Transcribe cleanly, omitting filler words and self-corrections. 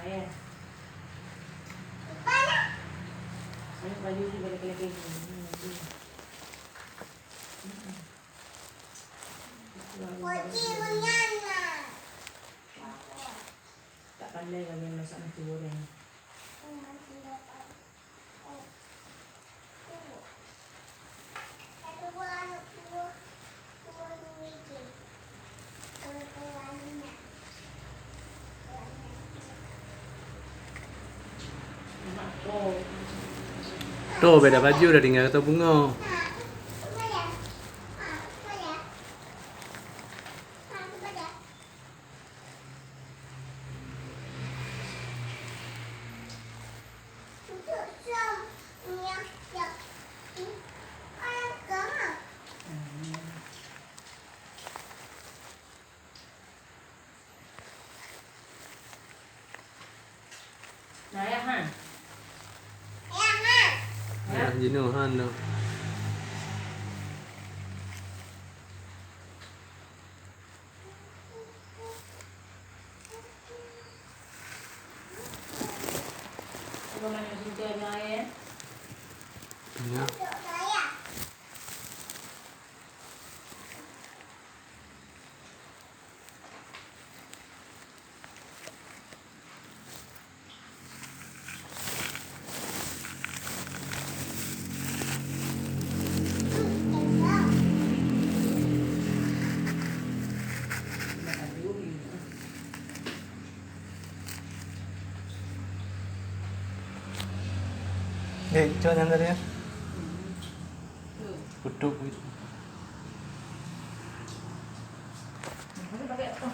Ayan. Ano baju ni balik-balik ni. Tak pandai kami masak nasi goreng. Tuh beda baju udah tinggal ketemu bunga. Nah, ya Han. Ya, jenuhan tuh. Coba mana sini ada air. Ya. Coba nyandar ya. Kutuk gitu. Pakai apa?